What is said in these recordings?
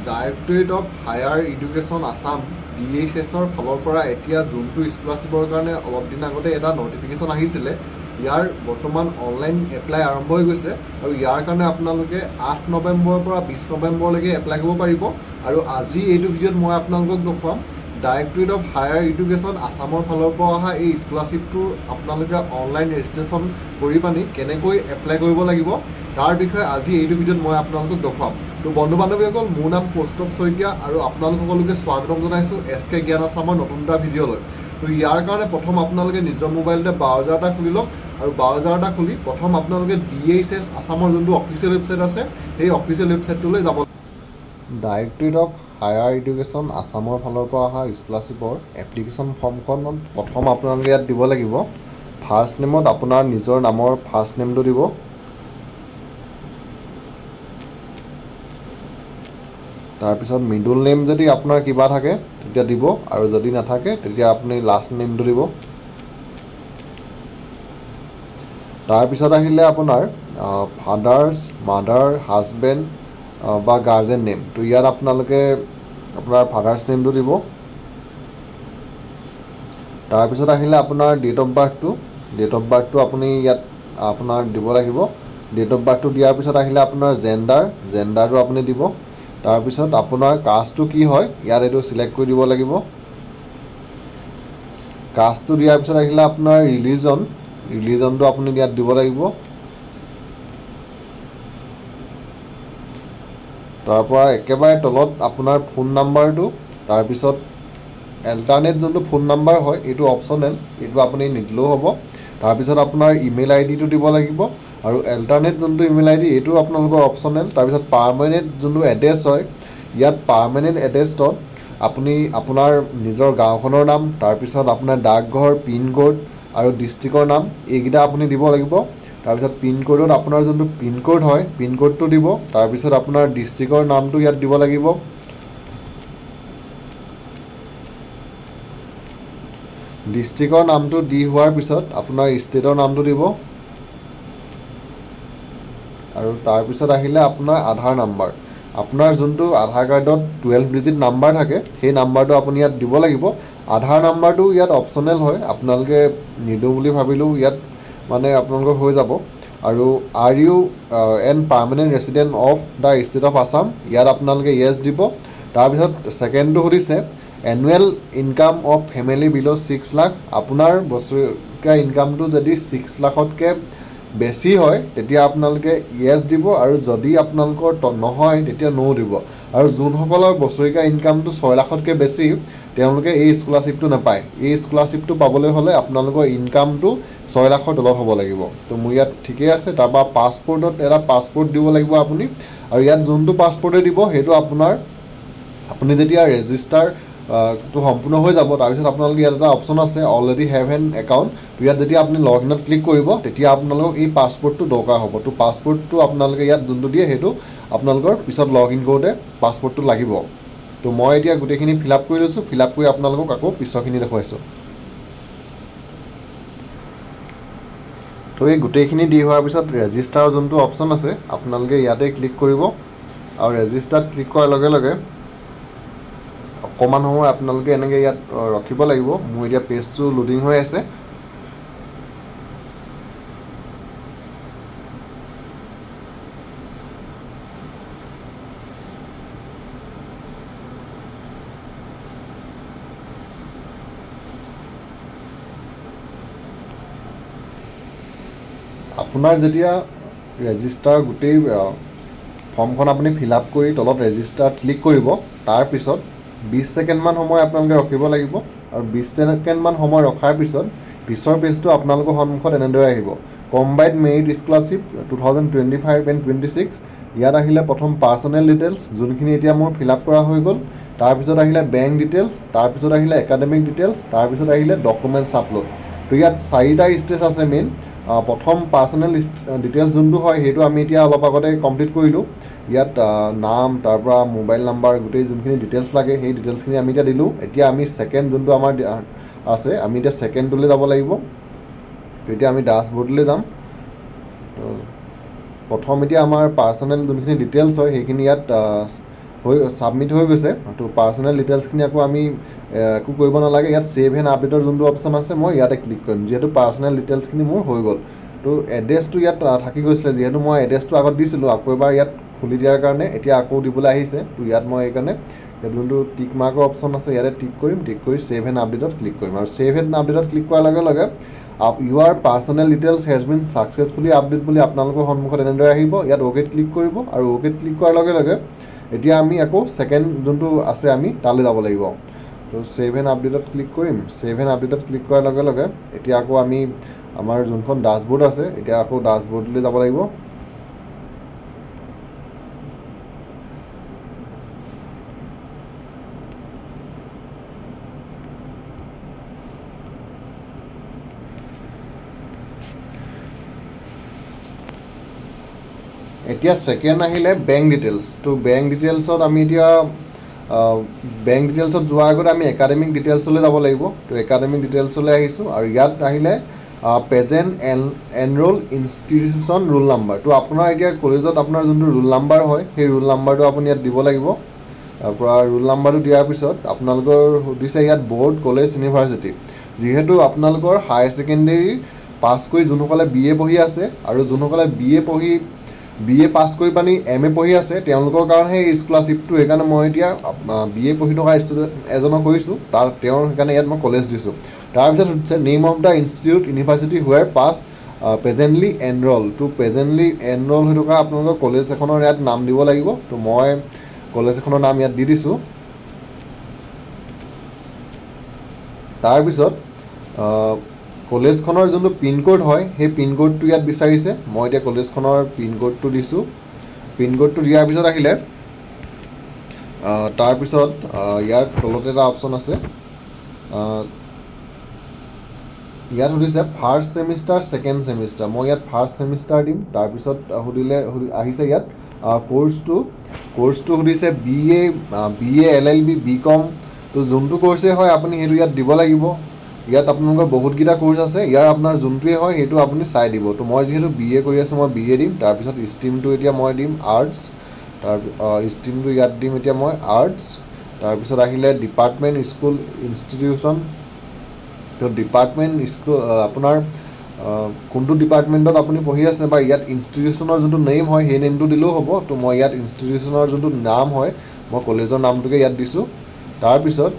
Directorate of higher education Assam DHSৰ ফালৰ পৰা এতিয়া যোনটো স্কলাৰশ্বিপৰ কাৰণে অলপ দিন আগতে এটা নটিফিকেশ্যন আহিছিলে ইয়াৰ বৰ্তমান অনলাইন এপ্লাই আৰম্ভ হৈ গৈছে আৰু ইয়াৰ কাৰণে আপোনালোকে 8 নৱেম্বৰৰ পৰা 20 নৱেম্বৰলৈকে এপ্লাই কৰিব পাৰিব আৰু আজি এইটো ভিডিঅ'ত মই আপোনালোকক দেখুৱাম ডাইৰেক্টৰেট অফ হায়াৰ এডুকেশ্যন আছামৰ ফালৰ পৰা অহা এই স্কলাৰশ্বিপটো আপোনালোকে অনলাইন ৰেজিষ্ট্ৰেশ্যন কৰি পানি কেনেকৈ এপ্লাই কৰিব লাগিব তাৰ বিষয়ে আজি এইটো ভিডিঅ'ত মই আপোনালোকক দেখুৱাম তো বন্ধু বান্ধৱীসকল মোৰ নাম কৌস্তৱ শইকীয়া আৰু আপোনালোক সকলোকে স্বাগতম জনাইছোঁ SK জ্ঞান আছামৰ নতুন এটা ভিডিঅ'লৈ তো ইয়াৰ কাৰণে প্ৰথম আপোনালোকে নিজৰ মোবাইলতে ব্ৰাউজাৰ এটা খুলি লওক আৰু ব্ৰাউজাৰ এটা খুলি প্ৰথম আপোনালোকে DHS আছামৰ যোনটো অফিচিয়েল ৱেবছাইট আছে সেই অফিচিয়েল ৱেবছাইটটোলৈ যাব ডাইৰেক্টৰেট অফ হায়াৰ এডুকেশ্যন আছামৰ ফালৰ পৰা অহা স্কলাৰশ্বিপৰ এপ্লিকেশ্যন ফৰ্মখনত প্ৰথম আপোনালোকে ইয়াত দিব লাগিব ফাৰ্ষ্ট নেমত আপোনাৰ নিজৰ নামৰ ফাৰ্ষ্ট নেমটো দিব তাৰপিছত মিডল নেম যদি আপোনাৰ কিবা থাকে তেতিয়া দিব আৰু যদি নাথাকে তেতিয়া আপুনি লাষ্ট নেমটো দিব তাৰপিছত আহিলে আপোনাৰ ফাদাৰ্ছ মাদাৰ হাজবেণ্ড বা গাৰ্জেন নেম তো ইয়াত আপোনালোকে আপোনাৰ ফাদাৰ্ছ নেমটো দিব তাৰপিছত আহিলে আপোনাৰ ডেট অফ বাৰ্থটো আপুনি ইয়াত আপোনাৰ দিব লাগিব ডেট অফ বাৰ্থটো দিয়াৰ পিছত আহিলে আপোনাৰ জেণ্ডাৰটো আপুনি দিব তাৰপিছত আপোনাৰ কাষ্টটো কি হয় ইয়াত এইটো সিলেক্ট কৰি দিব লাগিব কাষ্টটো দিয়াৰ পিছত আহিলে আপোনাৰ ৰিলিজনটো আপুনি ইয়াত দিব লাগিব তাৰপৰা একেবাৰে তলত আপোনাৰ ফোন নাম্বাৰটো তাৰপিছত এল্টাৰনেট যোনটো ফোন নাম্বাৰ হয় এইটো অপশ্যনেল এইটো আপুনি নিদিলেও হ'ব তাৰপিছত আপোনাৰ ইমেইল আইডিটো দিব লাগিব আৰু এল্টাৰনেট যোনটো ইমেইল আইডি এইটো আপোনালোকৰ অপশ্যনেল তাৰপিছত পাৰ্মানেণ্ট যোনটো এড্ৰেছ হয় ইয়াত পাৰ্মানেণ্ট এড্ৰেছত আপুনি আপোনাৰ নিজৰ গাঁওখনৰ নাম তাৰপিছত আপোনাৰ ডাকঘৰ পিনক'ড আৰু ডিষ্ট্ৰিক্টৰ নাম এইকেইটা আপুনি দিব লাগিব তাৰপিছত পিনক'ডত আপোনাৰ যোনটো পিনক'ড হয় পিনক'ডটো দিব তাৰপিছত আপোনাৰ ডিষ্ট্ৰিক্টৰ নামটো ইয়াত দিব লাগিব ডিষ্ট্ৰিক্টৰ নামটো দি হোৱাৰ পিছত আপোনাৰ ষ্টেটৰ নামটো দিব আৰু তাৰপিছত আহিলে আপোনাৰ আধাৰ নাম্বাৰ আপোনাৰ যোনটো আধাৰ কাৰ্ডত 12 ডিজিট নাম্বাৰ থাকে সেই নাম্বাৰটো আপুনি ইয়াত দিব লাগিব আধাৰ নাম্বাৰটো ইয়াত অপশ্যনেল হয় আপোনালোকে নিদিওঁ বুলি ভাবিলেও ইয়াত মানে আপোনালোকৰ হৈ যাব আৰু are you an permanent resident of the state of Assam ইয়াত আপোনালোকে য়েছ দিব তাৰপিছত ছেকেণ্ডটো সুধিছে annual income of family below' 6 lakh আপোনাৰ বছৰীয়া ইনকামটো যদি 6 লাখতকৈ বেছি হয় তেতিয়া আপোনালোকে য়েছ দিব আৰু যদি আপোনালোকৰ নহয় তেতিয়া নো দিব আৰু যোনসকলৰ বছৰীয়া ইনকামটো 6 লাখতকৈ বেছি তেওঁলোকে এই স্কলাৰশ্বিপটো নাপায় এই স্কলাৰশ্বিপটো পাবলৈ হ'লে আপোনালোকৰ ইনকামটো 6 লাখৰ তলত হ'ব লাগিব তো মোৰ ইয়াত ঠিকেই আছে তাৰপৰা পাছপৰ্টত এটা পাছপৰ্ট দিব লাগিব আপুনি আৰু ইয়াত যোনটো পাছপৰ্টে দিব সেইটো আপুনি যেতিয়া ৰেজিষ্টাৰ তো সম্পূৰ্ণ হৈ যাব তাৰপিছত আপোনালোকে ইয়াত এটা অপশ্যন আছে অলৰেডি হেভ এন একাউণ্ট তো ইয়াত যেতিয়া আপুনি লগ ইনত ক্লিক কৰিব তেতিয়া আপোনালোকক এই পাছপৰ্টটো দৰকাৰ হ'ব তো পাছপৰ্টটো আপোনালোকে ইয়াত যোনটো দিয়ে সেইটো আপোনালোকৰ পিছত লগ ইন কৰোঁতে পাছপৰ্টটো লাগিব তো মই এতিয়া গোটেইখিনি ফিল আপ কৰি লৈছোঁ ফিল আপ কৰি আপোনালোকক আকৌ পিছৰখিনি দেখুৱাইছোঁ তো এই গোটেইখিনি দি হোৱাৰ পিছত ৰেজিষ্টাৰৰ যোনটো অপশ্যন আছে আপোনালোকে ইয়াতে ক্লিক কৰিব আৰু ৰেজিষ্টাৰত ক্লিক কৰাৰ লগে লগে অকণমান সময় আপোনালোকে এনেকৈ ইয়াত ৰখিব লাগিব মোৰ এতিয়া পেজটো লোডিং হৈ আছে আপোনাৰ যেতিয়া ৰেজিষ্টাৰ গোটেই ফৰ্মখন আপুনি ফিল আপ কৰি তলত ৰেজিষ্টাৰত ক্লিক কৰিব তাৰপিছত 20 ছেকেণ্ডমান সময় আপোনালোকে ৰখিব লাগিব আৰু 20 ছেকেণ্ডমান সময় ৰখাৰ পিছত পিছৰ পেজটো আপোনালোকৰ সন্মুখত এনেদৰে আহিব কম্বাইণ্ড মেৰিট স্কলাৰশ্বিপ 2025 এণ্ড 26 ইয়াত আহিলে প্ৰথম পাৰ্চনেল ডিটেইলছ যোনখিনি এতিয়া মোৰ ফিল আপ কৰা হৈ গ'ল তাৰপিছত আহিলে বেংক ডিটেইলছ তাৰপিছত আহিলে একাডেমিক ডিটেইলছ তাৰপিছত আহিলে ডকুমেণ্টছ আপলোড তো ইয়াত 4টা ষ্টেজ আছে মেইন প্ৰথম পাৰ্চনেল ডিটেইলছ যোনটো হয় সেইটো আমি এতিয়া অলপ আগতে কমপ্লিট কৰিলোঁ ইয়াত নাম তাৰপৰা মোবাইল নাম্বাৰ গোটেই যোনখিনি ডিটেইলছ লাগে সেই ডিটেইলছখিনি আমি এতিয়া দিলোঁ এতিয়া আমি ছেকেণ্ড যোনটো আমাৰ আছে আমি এতিয়া ছেকেণ্ডটোলৈ যাব লাগিব তো এতিয়া আমি ড্যাশবোৰ্ডলৈ যাম প্ৰথম এতিয়া আমাৰ পাৰ্চনেল যোনখিনি ডিটেইলছ হয় সেইখিনি ইয়াত ছাবমিট হৈ গৈছে। তো পাৰ্চনেল ডিটেইলছখিনি আকৌ আমি একো কৰিব নালাগে। ইয়াত ছেভ এণ্ড আপডেটৰ যোনটো অপশ্যন আছে মই ইয়াতে ক্লিক কৰিম, যিহেতু পাৰ্চনেল ডিটেইলছখিনি মোৰ হৈ গ'ল। তো এড্ৰেছটো ইয়াত থাকি গৈছিলে, যিহেতু মই এড্ৰেছটো আগত দিছিলোঁ, আকৌ এবাৰ ইয়াত খুলি দিয়াৰ কাৰণে এতিয়া আকৌ দিবলৈ আহিছে। তো ইয়াত মই এইকাৰণে ইয়াত যোনটো টিক মাৰ্কৰ অপশ্যন আছে ইয়াতে টিক কৰিম, টিক কৰি ছেভ এণ্ড আপডেটত ক্লিক কৰিম। আৰু ছেভ এণ্ড আপডেটত ক্লিক কৰাৰ লগে লগে your personal details has been successfully update বুলি আপোনালোকৰ সন্মুখত এনেদৰে আহিব। ইয়াত অ'কেত ক্লিক কৰিব, আৰু অ'কেত ক্লিক কৰাৰ লগে লগে এতিয়া আমি আকৌ ছেকেণ্ড যোনটো আছে আমি তালৈ যাব লাগিব। তো ছেভ এণ্ড আপডেটত ক্লিক কৰিম। ছেভ এণ্ড আপডেটত ক্লিক কৰাৰ লগে লগে এতিয়া আকৌ আমি আমাৰ যোনখন ডাছবৰ্ড আছে এতিয়া আকৌ ডাছবৰ্ডলৈ যাব লাগিব। এতিয়া ছেকেণ্ড আহিলে বেংক ডিটেইলছ। তো বেংক ডিটেইলছত আমি এতিয়া বেংক ডিটেইলছত যোৱাৰ আগতে আমি একাডেমিক ডিটেইলছলৈ যাব লাগিব। তো একাডেমিক ডিটেইলছলৈ আহিছোঁ, আৰু ইয়াত আহিলে present enrol institution roll number. তো আপোনাৰ এতিয়া কলেজত আপোনাৰ যোনটো ৰোল নাম্বাৰ হয় সেই ৰোল নাম্বাৰটো আপুনি ইয়াত দিব লাগিব। তাৰপৰা ৰোল নাম্বাৰটো দিয়াৰ পিছত আপোনালোকৰ সুধিছে ইয়াত বৰ্ড, কলেজ, ইউনিভাৰ্চিটি। যিহেতু আপোনালোকৰ হায়াৰ ছেকেণ্ডেৰী পাছ কৰি যোনসকলে BA পঢ়ি আছে আৰু যোনসকলে BA পাছ কৰি পানি MA পঢ়ি আছে তেওঁলোকৰ কাৰণেহে এই স্কলাৰশ্বিপটো। সেইকাৰণে মই এতিয়া BA পঢ়ি থকা ষ্টুডেণ্ট এজনক কৰিছোঁ, তেওঁৰ সেইকাৰণে ইয়াত মই কলেজ দিছোঁ। তাৰপিছত সুধিছে name of the institute university where pass presently enrol. তো প্ৰেজেণ্টলি এনৰল হৈ থকা আপোনালোকৰ কলেজ এখনৰ ইয়াত নাম দিব লাগিব। তো মই কলেজ এখনৰ নাম ইয়াত দি দিছোঁ। তাৰপিছত কলেজখনৰ যোনটো পিনক'ড হয় সেই পিনক'ডটো ইয়াত বিচাৰিছে। মই এতিয়া কলেজখনৰ পিনক'ডটো দিছোঁ। পিনক'ডটো দিয়াৰ পিছত আহিলে তাৰপিছত ইয়াৰ তলতে এটা অপশ্যন আছে, ইয়াত সুধিছে ফাৰ্ষ্ট ছেমিষ্টাৰ, ছেকেণ্ড ছেমিষ্টাৰ। মই ইয়াত ফাৰ্ষ্ট ছেমিষ্টাৰ দিম। তাৰপিছত আহিছে ইয়াত কোৰ্চটো সুধিছে BA LLB BCom। তো যোনটো কোৰ্চেই হয় আপুনি সেইটো ইয়াত দিব লাগিব। ইয়াত আপোনালোকৰ বহুতকেইটা কোৰ্চ আছে, ইয়াৰ আপোনাৰ যোনটোৱে হয় সেইটো আপুনি চাই দিব। তো মই যিহেতু BA কৰি আছোঁ মই BA দিম। তাৰপিছত ষ্ট্ৰীমটো এতিয়া মই দিম আৰ্টছ। ষ্ট্ৰীমটো ইয়াত দিম এতিয়া মই আৰ্টছ। তাৰপিছত আহিলে ডিপাৰ্টমেণ্ট, স্কুল, ইনষ্টিটিউশ্যন। তো ডিপাৰ্টমেণ্ট আপোনাৰ কোনটো ডিপাৰ্টমেণ্টত আপুনি পঢ়ি আছে বা ইয়াত ইনষ্টিটিউশ্যনৰ যোনটো নেম হয় সেই নেমটো দিলেও হ'ব। তো মই ইয়াত ইনষ্টিটিউশ্যনৰ যোনটো নাম হয় মই কলেজৰ নামটোকে ইয়াত দিছোঁ। তাৰপিছত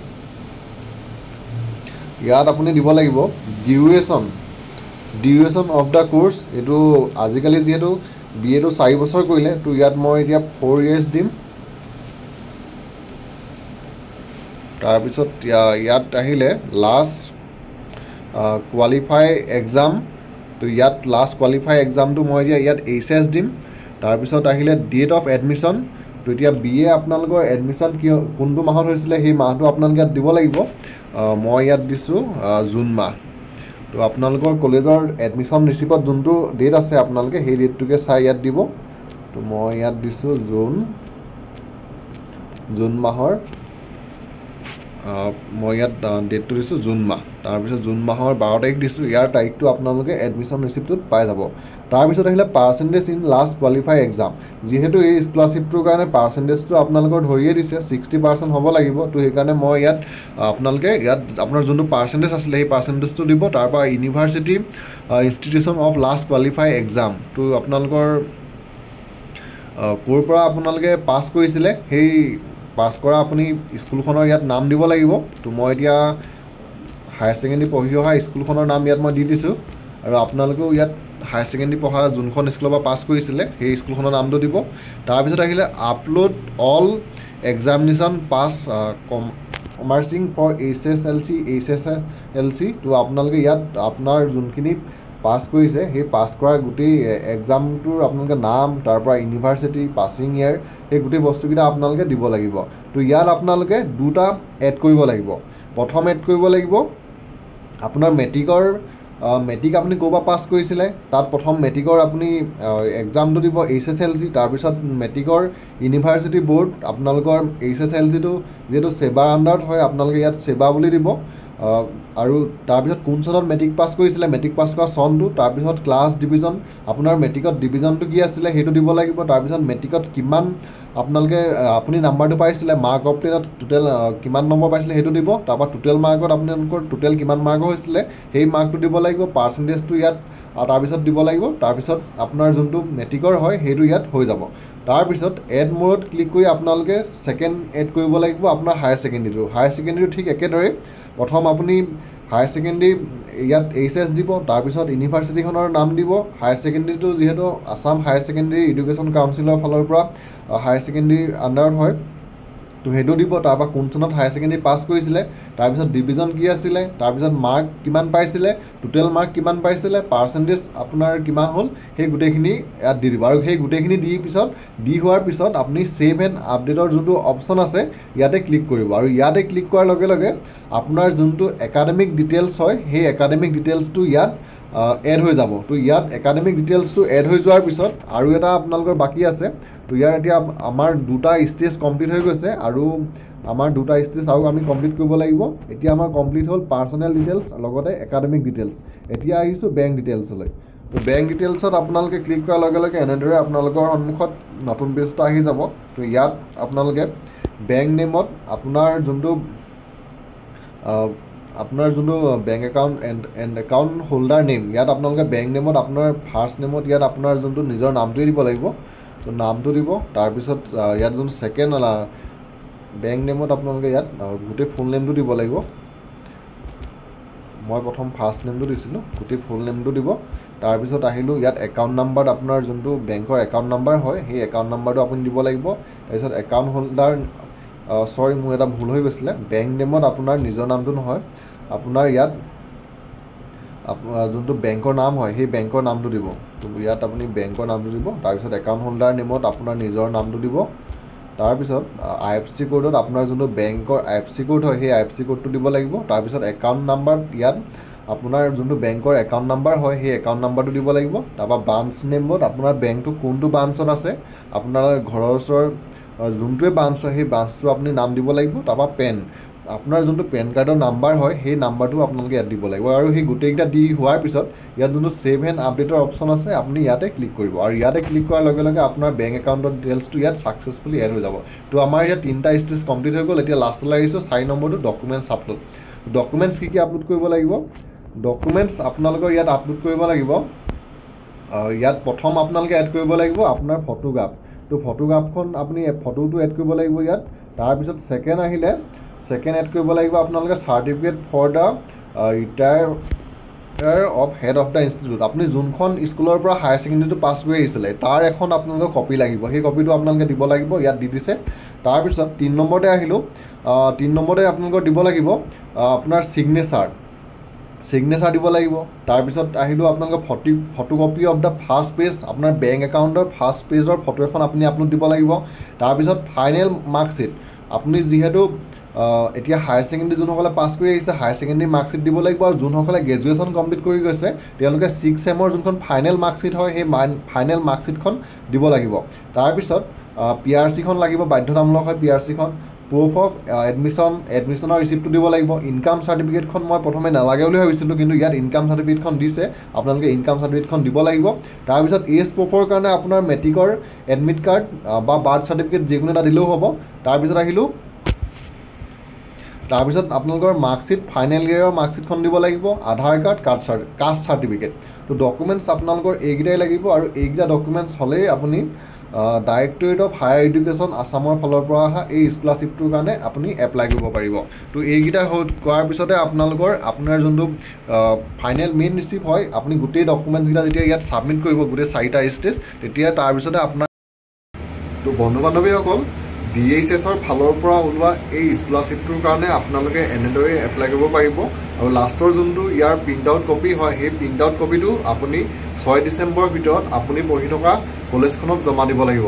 ইয়াত আপুনি দিব লাগিব ডিউৰেশ্যন অফ দ্য কোৰ্চ। এইটো আজিকালি যিহেতু BAটো 4 বছৰ কৰিলে, তো ইয়াত মই এতিয়া 4 years দিম। তাৰপিছত ইয়াত আহিলে লাষ্ট কোৱালিফাই এক্সাম। তো ইয়াত লাষ্ট কোৱালিফাই এক্সামটো মই এতিয়া ইয়াত HS দিম। তাৰপিছত আহিলে ডেট অফ এডমিশ্যন। তো এতিয়া BA আপোনালোকৰ এডমিশ্যন কোনটো মাহত হৈছিলে সেই মাহটো আপোনালোকে ইয়াত দিব লাগিব। মই ইয়াত দিছোঁ জুন মাহ। তো আপোনালোকৰ কলেজৰ এডমিশ্যন ৰিচিপ্টত যোনটো ডেট আছে আপোনালোকে সেই ডেটটোকে চাই ইয়াত দিব। তো মই ইয়াত দিছোঁ জুন মাহৰ মই ইয়াত ডেটটো দিছোঁ জুন মাহ। তাৰপিছত জুন মাহৰ 12 তাৰিখ দিছোঁ। ইয়াৰ তাৰিখটো আপোনালোকে এডমিশ্যন ৰিচিপ্টটোত পাই যাব। তাৰপিছত আহিলে percentage in last qualify exam. যিহেতু এই স্কলাৰশ্বিপটোৰ কাৰণে পাৰ্চেণ্টেজটো আপোনালোকৰ ধৰিয়ে দিছে 60% হ'ব লাগিব। তো সেইকাৰণে মই ইয়াত আপোনালোকে ইয়াত আপোনাৰ যোনটো পাৰ্চেণ্টেজ আছিলে সেই পাৰ্চেণ্টেজটো দিব। তাৰপৰা university institution of last qualify exam. তো আপোনালোকৰ ক'ৰ পৰা আপোনালোকে পাছ কৰিছিলে সেই পাছ কৰা আপুনি স্কুলখনৰ ইয়াত নাম দিব লাগিব। তো মই এতিয়া হায়াৰ ছেকেণ্ডেৰী পঢ়ি অহা স্কুলখনৰ নাম ইয়াত মই দি দিছোঁ। আৰু আপোনালোকেও ইয়াত হায়াৰ ছেকেণ্ডেৰী পঢ়া যোনখন স্কুলৰ পৰা পাছ কৰিছিলে সেই স্কুলখনৰ নামটো দিব। তাৰপিছত আহিলে upload all examination pass commencing for HSLC। তো আপোনালোকে ইয়াত আপোনাৰ যোনখিনি পাছ কৰিছে সেই পাছ কৰা গোটেই এক্সামটোৰ আপোনালোকে নাম, তাৰপৰা ইউনিভাৰ্চিটি, পাছিং ইয়াৰ, সেই গোটেই বস্তুকেইটা আপোনালোকে দিব লাগিব। তো ইয়াত আপোনালোকে দুটা এড কৰিব লাগিব। প্ৰথম এড কৰিব লাগিব আপোনাৰ মেট্ৰিক আপুনি ক'ৰ পৰা পাছ কৰিছিলে তাত প্ৰথম মেট্ৰিকৰ আপুনি এক্সামটো দিব HSLC। তাৰপিছত মেট্ৰিকৰ ইউনিভাৰ্চিটি বৰ্ড আপোনালোকৰ HSLCটো যিহেতু ছেবাৰ আণ্ডাৰত হয় আপোনালোকে ইয়াত ছেবা বুলি দিব। আৰু তাৰপিছত কোন চনত মেট্ৰিক পাছ কৰিছিলে, মেট্ৰিক পাছ কৰা চনটো, তাৰপিছত ক্লাছ ডিভিজন, আপোনাৰ মেট্ৰিকত ডিভিজনটো কি আছিলে সেইটো দিব লাগিব। তাৰপিছত মেট্ৰিকত কিমান আপোনালোকে আপুনি নাম্বাৰটো পাইছিলে মাৰ্ক অফ 10ত টোটেল কিমান নম্বৰ পাইছিলে সেইটো দিব তাৰপৰা টোটেল মাৰ্কত আপোনালোকৰ টোটেল কিমান মাৰ্ক হৈছিলে সেই মাৰ্কটো দিব লাগিব পাৰ্চেণ্টেজটো ইয়াত তাৰপিছত দিব লাগিব তাৰপিছত আপোনাৰ যোনটো মেট্ৰিকৰ হয় সেইটো ইয়াত হৈ যাব তাৰপিছত এড মোৰত ক্লিক কৰি আপোনালোকে ছেকেণ্ড এড কৰিব লাগিব আপোনাৰ হায়াৰ ছেকেণ্ডেৰীটো ঠিক একেদৰে প্ৰথম আপুনি হায়াৰ ছেকেণ্ডেৰী ইয়াত HS দিব তাৰপিছত ইউনিভাৰ্চিটিখনৰ নাম দিব হায়াৰ ছেকেণ্ডেৰীটো যিহেতু আছাম হায়াৰ ছেকেণ্ডেৰী এডুকেশ্যন কাউন্সিলৰ ফালৰ পৰা হায়াৰ ছেকেণ্ডেৰী আণ্ডাৰত হয় তো সেইটো দিব তাৰপৰা কোন চনত হায়াৰ ছেকেণ্ডেৰী পাছ কৰিছিলে তাৰপিছত ডিভিজন কি আছিলে তাৰপিছত মাৰ্ক কিমান পাইছিলে টোটেল মাৰ্ক কিমান পাইছিলে পাৰ্চেণ্টেজ আপোনাৰ কিমান হ'ল সেই গোটেইখিনি ইয়াত দি দিব আৰু সেই গোটেইখিনি দি হোৱাৰ পিছত আপুনি ছেভ এণ্ড আপডেটৰ যোনটো অপশ্যন আছে ইয়াতে ক্লিক কৰিব আৰু ইয়াতে ক্লিক কৰাৰ লগে লগে আপোনাৰ যোনটো একাডেমিক ডিটেইলছ হয় সেই একাডেমিক ডিটেইলছটো ইয়াত এড হৈ যাব তো ইয়াত একাডেমিক ডিটেইলছটো এড হৈ যোৱাৰ পিছত আৰু এটা আপোনালোকৰ বাকী আছে তো ইয়াৰ এতিয়া আমাৰ দুটা ষ্টেজ কমপ্লিট হৈ গৈছে আৰু আমাৰ দুটা ষ্টেজ আৰু আমি কমপ্লিট কৰিব লাগিব এতিয়া আমাৰ কমপ্লিট হ'ল পাৰ্চনেল ডিটেইলছ লগতে একাডেমিক ডিটেইলছ এতিয়া আহিছোঁ বেংক ডিটেইলছলৈ তো বেংক ডিটেইলছত আপোনালোকে ক্লিক কৰাৰ লগে লগে এনেদৰে আপোনালোকৰ সন্মুখত নতুন পেজ এটা আহি যাব তো ইয়াত আপোনালোকে বেংক নেমত আপোনাৰ যোনটো bank account and account holder name ইয়াত আপোনালোকে বেংক নেমত আপোনাৰ ফাৰ্ষ্ট নেমত ইয়াত আপোনাৰ যোনটো নিজৰ নামটোৱে দিব লাগিব তো নামটো দিব তাৰপিছত ইয়াত যোনটো ছেকেণ্ড বেংক নেমত আপোনালোকে ইয়াত গোটেই ফুল নেমটো দিব লাগিব মই প্ৰথম ফাৰ্ষ্ট নেমটো দিছিলোঁ গোটেই ফুল নেমটো দিব তাৰপিছত আহিলোঁ ইয়াত একাউণ্ট নাম্বাৰত আপোনাৰ যোনটো বেংকৰ একাউণ্ট নাম্বাৰ হয় সেই একাউণ্ট নাম্বাৰটো আপুনি দিব লাগিব তাৰপিছত একাউণ্ট হোল্ডাৰ চৰি মোৰ এটা ভুল হৈ গৈছিলে বেংক নেমত আপোনাৰ নিজৰ নামটো নহয় আপোনাৰ ইয়াত আপোনাৰ যোনটো বেংকৰ নাম হয় সেই বেংকৰ নামটো দিব তো ইয়াত আপুনি বেংকৰ নামটো দিব তাৰপিছত একাউণ্ট হোল্ডাৰ নেমত আপোনাৰ নিজৰ নামটো দিব তাৰপিছত IFSC কোডত আপোনাৰ যোনটো বেংকৰ IFSC কোড হয় সেই IFSC কোডটো দিব লাগিব তাৰপিছত একাউণ্ট নাম্বাৰ ইয়াত আপোনাৰ যোনটো বেংকৰ একাউণ্ট নাম্বাৰ হয় সেই একাউণ্ট নাম্বাৰটো দিব লাগিব তাৰপৰা ব্ৰাঞ্চ নেমত আপোনাৰ বেংকটো কোনটো ব্ৰাঞ্চত আছে আপোনাৰ ঘৰৰ ওচৰৰ যোনটোৱে ব্ৰাঞ্চ হয় সেই ব্ৰাঞ্চটো আপুনি নাম দিব লাগিব তাৰপৰা আপোনাৰ যোনটো পেন কাৰ্ডৰ নাম্বাৰ হয় সেই নাম্বাৰটো আপোনালোকে ইয়াত দিব লাগিব আৰু সেই গোটেইকেইটা দি হোৱাৰ পিছত ইয়াত যোনটো ছেভ এণ্ড আপডেটৰ অপশ্যন আছে আপুনি ইয়াতে ক্লিক কৰিব আৰু ইয়াতে ক্লিক কৰাৰ লগে লগে আপোনাৰ বেংক একাউণ্টৰ ডিটেইলছটো ইয়াত ছাকচেছফুলি এড হৈ যাব তো আমাৰ ইয়াত 3টা ষ্টেজ কমপ্লিট হৈ গ'ল এতিয়া লাষ্টলৈ আহিছোঁ 4 নম্বৰটো ডকুমেণ্টছ আপলোড ডকুমেণ্টছ কি আপলোড কৰিব লাগিব ডকুমেণ্টছ আপোনালোকৰ ইয়াত আপলোড কৰিব লাগিব ইয়াত প্ৰথম আপোনালোকে এড কৰিব লাগিব আপোনাৰ ফটোগ্ৰাফ তো ফটোগ্ৰাফখন আপুনি ফটোটো এড কৰিব লাগিব ইয়াত তাৰপিছত ছেকেণ্ড এড কৰিব লাগিব আপোনালোকে certificate for the retire of head of the institute আপুনি যোনখন স্কুলৰ পৰা হায়াৰ ছেকেণ্ডেৰীটো পাছ কৰি আহিছিলে তাৰ এখন আপোনালোকৰ কপি লাগিব সেই কপিটো আপোনালোকে দিব লাগিব ইয়াত দি দিছে তাৰপিছত 3 নম্বৰতে আহিলোঁ 3 নম্বৰতে আপোনালোকৰ দিব লাগিব আপোনাৰ ছিগনেচাৰ দিব লাগিব তাৰপিছত আহিলোঁ আপোনালোকৰ photocopy of the first page আপোনাৰ বেংক একাউণ্টৰ ফাৰ্ষ্ট পেজৰ ফটো এখন আপুনি আপলোড দিব লাগিব তাৰপিছত ফাইনেল মাৰ্কশ্বিট আপুনি যিহেতু এতিয়া হায়াৰ ছেকেণ্ডেৰী যোনসকলে পাছ কৰি আহিছে হায়াৰ ছেকেণ্ডেৰী মাৰ্কশ্বিট দিব লাগিব আৰু যোনসকলে গ্ৰেজুৱেশ্যন কমপ্লিট কৰি গৈছে তেওঁলোকে 6 ছেমৰ যোনখন ফাইনেল মাৰ্কশ্বিট হয় সেই ফাইনেল মাৰ্কশ্বিটখন দিব লাগিব তাৰপিছত PRCখন লাগিব বাধ্যতামূলক হয় PRCখন প্ৰুফ অফ এডমিশ্যনৰ ৰিচিপ্টটো দিব লাগিব ইনকাম চাৰ্টিফিকেটখন মই প্ৰথমে নালাগে বুলি ভাবিছিলোঁ কিন্তু ইয়াত ইনকাম চাৰ্টিফিকেটখন দিছে আপোনালোকে ইনকাম চাৰ্টিফিকেটখন দিব লাগিব তাৰপিছত এজ প্ৰুফৰ কাৰণে আপোনাৰ মেট্ৰিকৰ এডমিট কাৰ্ড বা বাৰ্থ চাৰ্টিফিকেট যিকোনো এটা দিলেও হ'ব তাৰপিছত আহিলোঁ তাৰপিছত আপোনালোকৰ মাৰ্কশ্বিট ফাইনেল ইয়েৰৰ মাৰ্কশ্বিটখন দিব লাগিব আধাৰ কাৰ্ড কাষ্ট চাৰ্টিফিকেট তো ডকুমেণ্টছ আপোনালোকৰ এইকেইটাই লাগিব আৰু এইকেইটা ডকুমেণ্টছ হ'লেই আপুনি ডাইৰেক্টৰেট অফ হায়াৰ এডুকেশ্যন আছামৰ ফালৰ পৰা অহা এই স্কলাৰশ্বিপটোৰ কাৰণে আপুনি এপ্লাই কৰিব পাৰিব তো এইকেইটা কৰাৰ পিছতে আপোনাৰ যোনটো ফাইনেল মেইন ৰিচিপ্ট হয় আপুনি গোটেই ডকুমেণ্টছকেইটা যেতিয়া ইয়াত ছাবমিট কৰিব গোটেই 4টা ষ্টেজ তেতিয়া তাৰপিছতে আপোনাৰ তো বন্ধু বান্ধৱীসকল DHSৰ ফালৰ পৰা ওলোৱা এই স্কলাৰশ্বিপটোৰ কাৰণে আপোনালোকে এনেদৰে এপ্লাই কৰিব পাৰিব আৰু লাষ্টৰ যোনটো ইয়াৰ প্ৰিণ্ট আউট কপি হয় সেই প্ৰিণ্ট আউট কপিটো আপুনি 6 ডিচেম্বৰৰ ভিতৰত আপুনি পঢ়ি থকা কলেজখনত জমা দিব লাগিব